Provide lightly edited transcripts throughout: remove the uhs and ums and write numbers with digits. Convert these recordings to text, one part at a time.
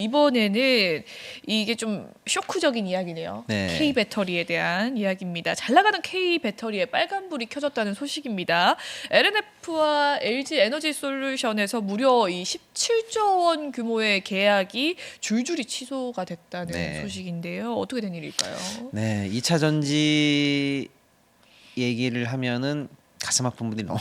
이번에는 이게 좀 쇼크적인 이야기네요. 네. K 배터리에 대한 이야기입니다. 잘 나가는 K 배터리에 빨간불이 켜졌다는 소식입니다. LNF와 LG 에너지 솔루션에서 무려 이 17조 원 규모의 계약이 줄줄이 취소가 됐다는 네. 소식인데요. 어떻게 된 일일까요? 네, 2차 전지 얘기를 하면은 가슴 아픈 분들이 너무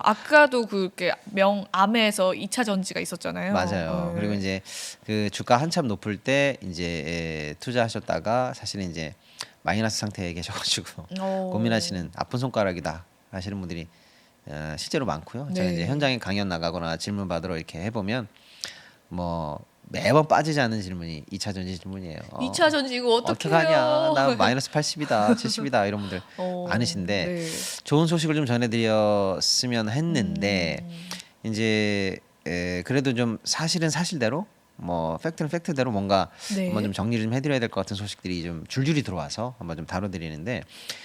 아까도 그렇게 명암에서 2차 전지가 있었잖아요. 많아요. 네. 그리고 이제 그 주가 한참 높을 때 이제 투자하셨다가 사실은 이제 마이너스 상태에 계셔가지고 고민하시는 아픈 손가락이다 하시는 분들이 실제로 많고요. 제가 네. 이제 현장에 강연 나가거나 질문 받으러 이렇게 해보면 뭐 매번 빠지지 않는 질문이 2차 전지 질문이에요. 2차 전지 이거 어떻게 어떡하냐? 해요? 나 마이너스 80이다, 70이다 이런 분들 많으신데 네. 좋은 소식을 좀 전해드렸으면 했는데 이제 그래도 좀 사실은 사실대로 뭐 팩트는 팩트대로 뭔가 네. 한번 좀 정리를 좀 해드려야 될 것 같은 소식들이 좀 줄줄이 들어와서 한번 좀 다뤄드리는데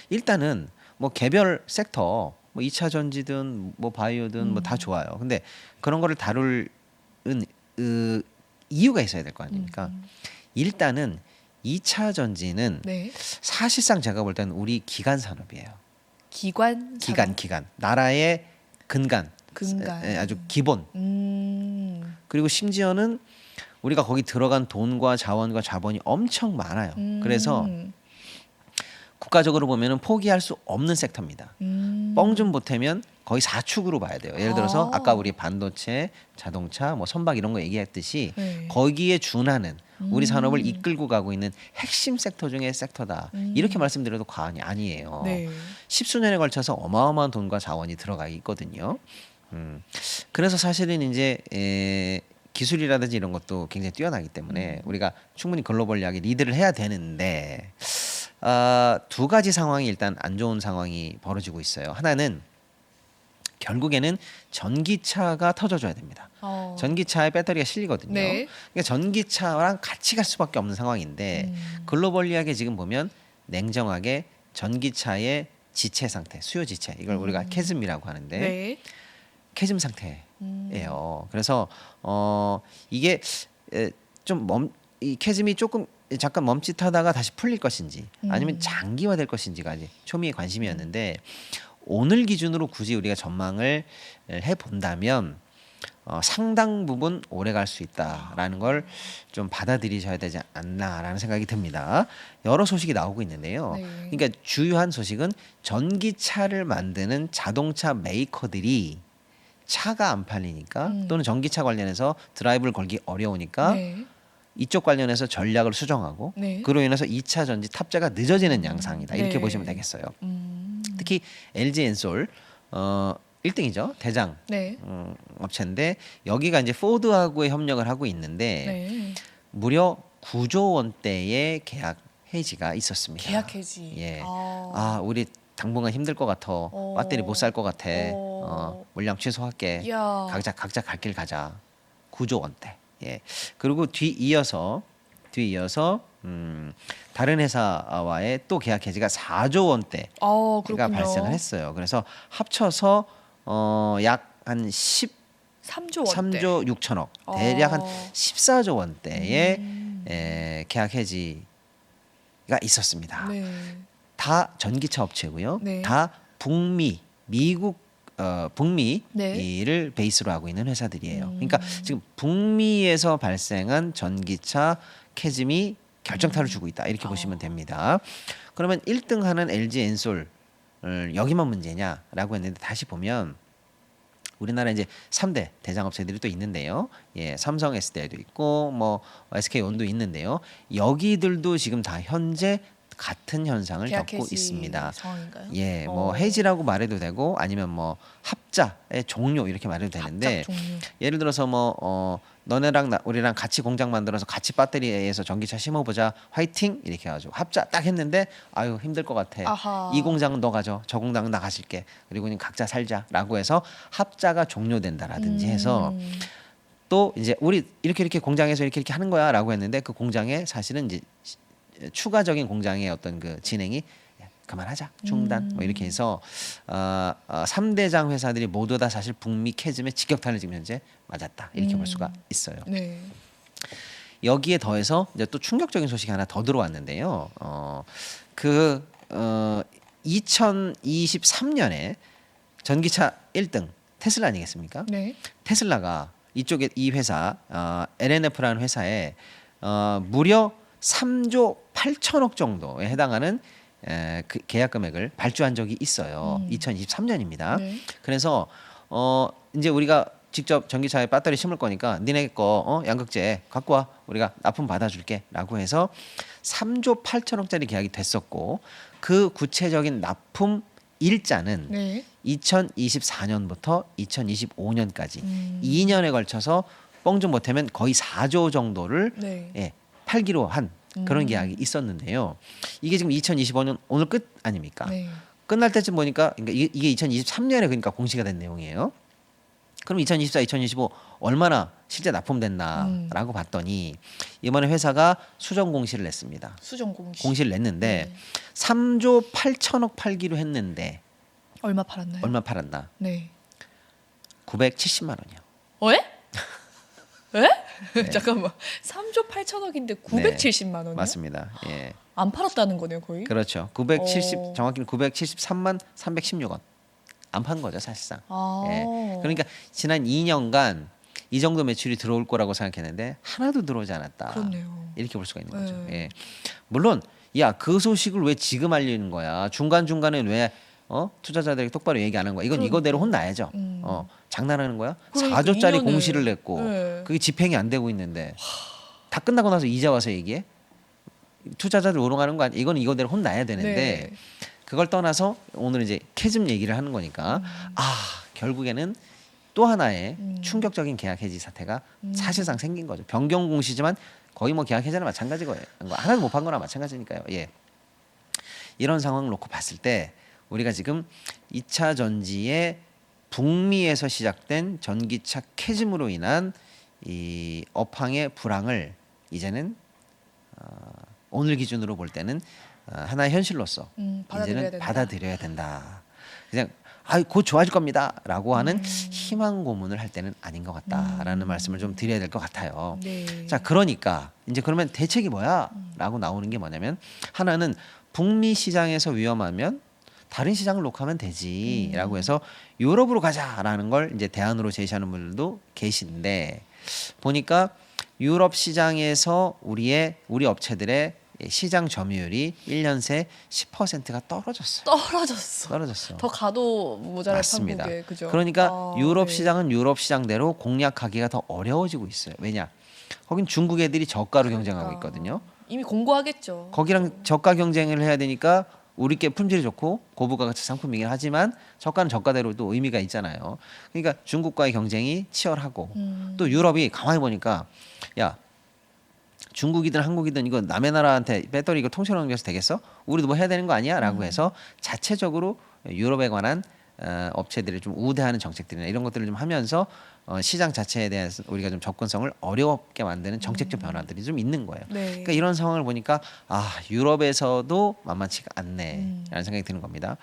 일단은 뭐 개별 섹터 뭐 2차 전지든 뭐 바이오든 뭐 다 좋아요. 근데 그런 거를 다룰 이유가 있어야 될 거 아닙니까? 일단은 2차 전지는 네. 사실상 제가 볼 때는 우리 기간 산업이에요. 기관 기간 나라의 근간 아주 기본. 그리고 심지어는 우리가 거기 들어간 돈과 자원과 자본이 엄청 많아요. 그래서 국가적으로 보면은 포기할 수 없는 섹터입니다. 뻥 좀 보태면 거의 4축으로 봐야 돼요. 예를 들어서 아까 우리 반도체, 자동차, 뭐 선박 이런 거 얘기했듯이 네. 거기에 준하는 우리 산업을 이끌고 가고 있는 핵심 섹터 중에 섹터다. 이렇게 말씀드려도 과언이 아니에요. 네. 십수년에 걸쳐서 어마어마한 돈과 자원이 들어가 있거든요. 그래서 사실은 이제 기술이라든지 이런 것도 굉장히 뛰어나기 때문에 우리가 충분히 글로벌하게 리드를 해야 되는데 두 가지 상황이 일단 안 좋은 상황이 벌어지고 있어요. 하나는 결국에는 전기차가 터져줘야 됩니다. 전기차에 배터리가 실리거든요. 네. 그러니까 전기차랑 같이 갈 수밖에 없는 상황인데 글로벌리하게 지금 보면 냉정하게 전기차의 지체 상태, 수요 지체 이걸 우리가 캐즘이라고 하는데 네. 캐즘 상태예요. 그래서 이게 이 캐즘이 조금 잠깐 멈칫하다가 다시 풀릴 것인지 아니면 장기화될 것인지가 이제 초미의 관심이었는데 오늘 기준으로 굳이 우리가 전망을 해 본다면 상당 부분 오래 갈 수 있다라는 걸 좀 받아들이셔야 되지 않나라는 생각이 듭니다. 여러 소식이 나오고 있는데요. 네. 그러니까 주요한 소식은 전기차를 만드는 자동차 메이커들이 차가 안 팔리니까 또는 전기차 관련해서 드라이브를 걸기 어려우니까 네. 이쪽 관련해서 전략을 수정하고 네. 그로 인해서 2차 전지 탑재가 늦어지는 양상이다. 이렇게 네. 보시면 되겠어요. 특히 LG 엔솔 1등이죠. 대장 네. 업체인데 여기가 이제 포드하고의 협력을 하고 있는데 네. 무려 9조 원대의 계약 해지가 있었습니다. 계약 해지. 예. 우리 당분간 힘들 것 같아. 배터리 못 살 것 같아. 물량 취소할게. 이야. 각자 갈 길 가자. 9조 원대. 예. 그리고 뒤이어서 다른 회사와의 또 계약 해지가 4조 원대가 그렇군요. 발생을 했어요. 그래서 합쳐서 약 한 3조 원대. 3조 6천억, 대략 한 14조 원대의 계약 해지가 있었습니다. 네. 다 전기차 업체고요. 네. 다 미국 북미를 네. 베이스로 하고 있는 회사들이에요. 그러니까 지금 북미에서 발생한 전기차 캐즘이 결정타를 주고 있다. 이렇게 보시면 됩니다. 그러면 1등하는 LG 엔솔 여기만 문제냐라고 했는데 다시 보면 우리나라 이제 3대 대장 업체들이 또 있는데요. 예, 삼성 SDI도 있고 뭐 SK온도 있는데요. 여기들도 지금 다 현재 같은 현상을 겪고 있습니다. 상황인가요? 예, 뭐 해지라고 말해도 되고 아니면 뭐 합자의 종료 이렇게 말해도 되는데 합작 종료. 예를 들어서 뭐 너네랑 우리랑 같이 공장 만들어서 같이 배터리에서 전기차 심어보자 화이팅 이렇게 해가지고 합자 딱 했는데 아유 힘들 것 같아. 아하. 이 공장은 너 가져, 저 공장은 나 가질게. 그리고 그냥 각자 살자라고 해서 합자가 종료된다라든지 해서 또 이제 우리 이렇게 공장에서 이렇게 하는 거야라고 했는데 그 공장에 사실은 이제 추가적인 공장의 어떤 그 진행이 그만하자 중단 뭐 이렇게 해서 3대장 회사들이 모두 다 사실 북미 캐즘의 직격탄을 지금 현재 맞았다 이렇게 볼 수가 있어요. 네. 여기에 더해서 이제 또 충격적인 소식이 하나 더 들어왔는데요. 2023년에 전기차 1등 테슬라 아니겠습니까? 네. 테슬라가 이쪽에 이 회사 LNF라는 회사에 무려 3조 8천억 정도에 해당하는 그 계약 금액을 발주한 적이 있어요. 2023년입니다. 네. 그래서 이제 우리가 직접 전기차에 배터리 심을 거니까 니네 거 양극재 갖고 와, 우리가 납품 받아줄게라고 해서 3조 8천억짜리 계약이 됐었고, 그 구체적인 납품 일자는 네. 2024년부터 2025년까지 2년에 걸쳐서 뻥 좀 못하면 거의 4조 정도를 네. 예, 팔기로 한 그런 계약이 있었는데요. 이게 지금 2025년 오늘 끝 아닙니까? 네. 끝날 끝날 때쯤 보니까 그러니까 이게 2023년에 그러니까 공시가 된 내용이에요. 그럼 2024, 2025 얼마나 실제 납품됐나라고 봤더니 이번에 회사가 수정 공시를 냈습니다. 수정 공시. 공시를 냈는데 네. 3조 8천억 팔기로 했는데 얼마 팔았나요? 얼마 팔았나? 네. 970만 원이요. 에? 에? 네. 잠깐만. 3조 8천억인데 970만 원이요? 맞습니다. 예. 안 팔았다는 거네요, 거의. 그렇죠. 970 어. 정확히는 973만 316원. 안 판 거죠, 사실상. 아. 예. 그러니까 지난 2년간 이 정도 매출이 들어올 거라고 생각했는데 하나도 들어오지 않았다. 그렇네요. 이렇게 볼 수가 있는 거죠. 네. 예. 물론 야, 그 소식을 왜 지금 알리는 거야? 중간중간에 왜 투자자들에게 똑바로 얘기 안 한 거야? 이건 그러니까. 이거대로 혼나야죠. 음. 장난하는 거야? 그러니까 4조짜리 2년을. 공시를 냈고 네. 그게 집행이 안 되고 있는데 다 끝나고 나서 이제 와서 얘기해? 투자자들 우롱하는 거 아니야? 이건 이거대로 혼나야 되는데 네. 그걸 떠나서 오늘 이제 캐즘 얘기를 하는 거니까 결국에는 또 하나의 충격적인 계약 해지 사태가 사실상 생긴 거죠. 변경 공시지만 거의 뭐 계약 해지나 마찬가지 거예요. 하나도 못 판 거나 마찬가지니까요. 예. 이런 상황을 놓고 봤을 때 우리가 지금 2차 전지의 북미에서 시작된 전기차 캐즘으로 인한 이 업황의 불황을 이제는 오늘 기준으로 볼 때는 하나의 현실로서 받아들여야 이제는 된다. 받아들여야 된다. 그냥 곧 좋아질 겁니다라고 하는 희망 고문을 할 때는 아닌 것 같다라는 말씀을 좀 드려야 될 것 같아요. 네. 자, 그러니까 이제 그러면 대책이 뭐야?라고 나오는 게 뭐냐면 하나는 북미 시장에서 위험하면 다른 시장을 녹화하면 되지라고 해서 유럽으로 가자라는 걸 이제 대안으로 제시하는 분들도 계신데 보니까 유럽 시장에서 우리 업체들의 시장 점유율이 1년 새 10%가 떨어졌어요. 떨어졌어. 더 가도 모자랄 맞습니다. 판국에 그죠. 그러니까 유럽 네. 시장은 유럽 시장대로 공략하기가 더 어려워지고 있어요. 왜냐? 거긴 중국 애들이 저가로 경쟁하고 있거든요. 이미 공고하겠죠. 거기랑 저가 경쟁을 해야 되니까 우리께 품질이 좋고 고부가 상품이긴 하지만 저가는 저가대로도 의미가 있잖아요. 그러니까 중국과의 경쟁이 치열하고 또 유럽이 가만히 보니까 야, 중국이든 한국이든 이거 남의 나라한테 배터리 이거 통째로 넘겨서 되겠어? 우리도 뭐 해야 되는 거 아니야? 라고 해서 자체적으로 유럽에 관한 업체들을 좀 우대하는 정책들이나 이런 것들을 좀 하면서 시장 자체에 대해서 우리가 좀 접근성을 어렵게 만드는 정책적 변화들이 좀 있는 거예요. 네. 그러니까 이런 상황을 보니까 유럽에서도 만만치가 않네라는 생각이 드는 겁니다.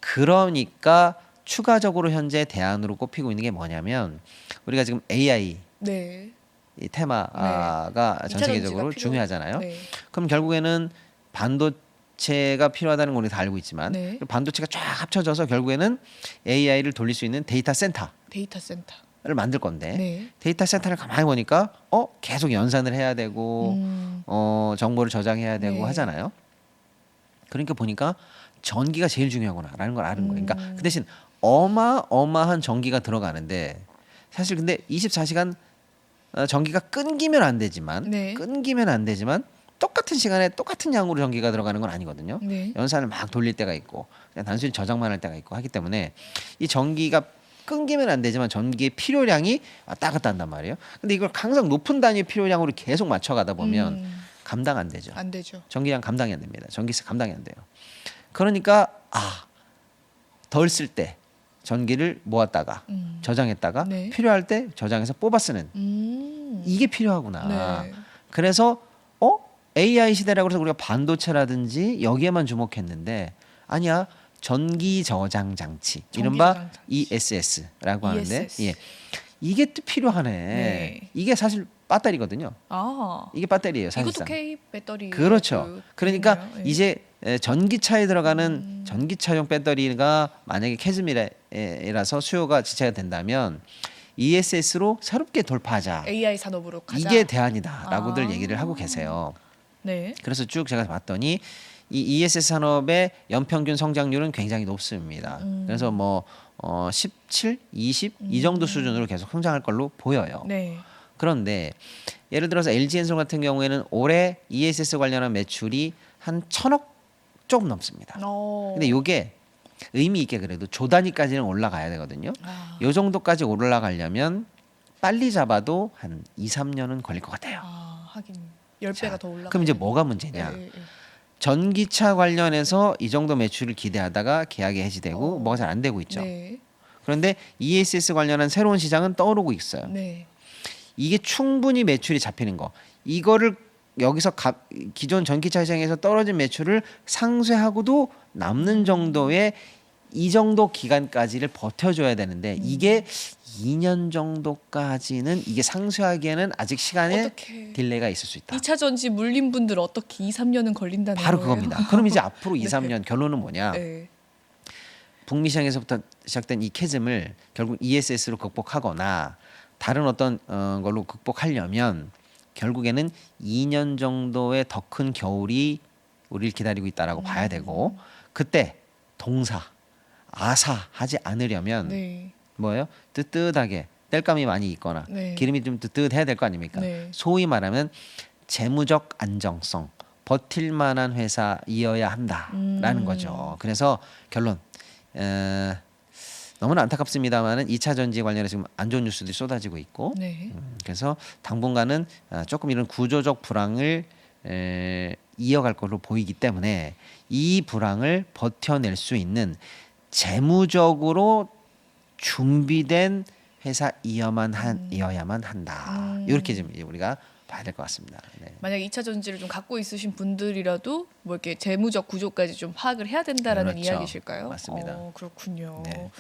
그러니까 추가적으로 현재 대안으로 꼽히고 있는 게 뭐냐면 우리가 지금 AI 네. 이 테마가 전 세계적으로 중요하잖아요. 네. 그럼 결국에는 반도체가 필요하다는 걸 우리 다 알고 있지만 네. 반도체가 쫙 합쳐져서 결국에는 AI를 돌릴 수 있는 데이터 센터를 데이터 센터. 만들 건데 네. 데이터 센터를 가만히 보니까 계속 연산을 해야 되고 정보를 저장해야 되고 네. 하잖아요. 그러니까 보니까 전기가 제일 중요하구나라는 걸 아는 거예요. 그러니까 그 대신 어마어마한 전기가 들어가는데 사실 근데 24시간 전기가 끊기면 안 되지만 네. 똑같은 시간에 똑같은 양으로 전기가 들어가는 건 아니거든요. 네. 연산을 막 돌릴 때가 있고 그냥 단순히 저장만 할 때가 있고 하기 때문에 이 전기가 끊기면 안 되지만 전기의 필요량이 왔다 갔다 한단 말이에요. 근데 이걸 항상 높은 단위의 필요량으로 계속 맞춰가다 보면 감당 안 되죠. 안 되죠. 전기량 감당이 안 됩니다. 전기세 감당이 안 돼요. 그러니까 덜 쓸 때 전기를 모았다가 저장했다가 네. 필요할 때 저장해서 뽑아 쓰는 이게 필요하구나. 네. 그래서 AI 시대라고 해서 우리가 반도체라든지 여기에만 주목했는데 아니야. 전기 저장 장치 이른바 저장 장치. ESS라고 하는데 ESS. 예. 이게 또 필요하네. 네. 이게 사실 배터리거든요. 아, 이게 배터리예요, 이것도 사실상. K 배터리. 그렇죠. 그러니까 예. 이제 전기차에 들어가는 전기차용 배터리가 만약에 캐즈미라서 수요가 지체가 된다면 ESS로 새롭게 돌파하자. AI 산업으로 가자. 이게 대안이다라고들 아. 얘기를 하고 계세요. 네. 그래서 쭉 제가 봤더니 이 ESS 산업의 연평균 성장률은 굉장히 높습니다. 그래서 뭐 17, 20 이 정도 수준으로 계속 성장할 걸로 보여요. 네. 그런데 예를 들어서 LG엔솔 같은 경우에는 올해 ESS 관련한 매출이 한 1,000억 조금 넘습니다. 근데 요게 의미 있게 그래도 조 단위까지는 올라가야 되거든요. 아, 요 정도까지 올라가려면 빨리 잡아도 한 2, 3년은 걸릴 것 같아요. 하긴 10배가 자, 더 올라. 그럼 이제 뭐가 문제냐? 전기차 관련해서 이 정도 매출을 기대하다가 계약이 해지되고 뭐가 잘 안 되고 있죠. 네. 그런데 ESS 관련한 새로운 시장은 떠오르고 있어요. 네. 이게 충분히 매출이 잡히는 거. 이거를 여기서 기존 전기차 시장에서 떨어진 매출을 상쇄하고도 남는 정도의 이 정도 기간까지를 버텨줘야 되는데 이게 2년 정도까지는 이게 상쇄하기에는 아직 시간에 어떻게 딜레이가 있을 수 있다. 2차 전지 물린 분들 어떻게 2, 3년은 걸린다는 바로 거예요? 그겁니다. 그럼 이제 앞으로 2, 네. 3년 결론은 뭐냐? 네. 북미 시장에서부터 시작된 이 캐즘을 결국 ESS로 극복하거나 다른 어떤 걸로 극복하려면 결국에는 2년 정도의 더 큰 겨울이 우리를 기다리고 있다라고 봐야 되고 그때 동사, 아사하지 않으려면 네. 뭐예요? 뜨뜻하게 뗄감이 많이 있거나 네. 기름이 좀 뜨뜻해야 될 거 아닙니까? 네. 소위 말하면 재무적 안정성, 버틸 만한 회사이어야 한다라는 거죠. 그래서 결론 너무나 안타깝습니다만은 2차 전지 관련해서 지금 안 좋은 뉴스들이 쏟아지고 있고 네. 그래서 당분간은 조금 이런 구조적 불황을 이어갈 걸로 보이기 때문에 이 불황을 버텨낼 수 있는 재무적으로 준비된 회사이어야만 한다. 이렇게 좀 우리가 봐야 될 것 같습니다. 네. 만약 2차 전지를 좀 갖고 있으신 분들이라도 뭐 이렇게 재무적 구조까지 좀 파악을 해야 된다라는 그렇죠. 이야기실까요? 맞습니다. 그렇군요. 네.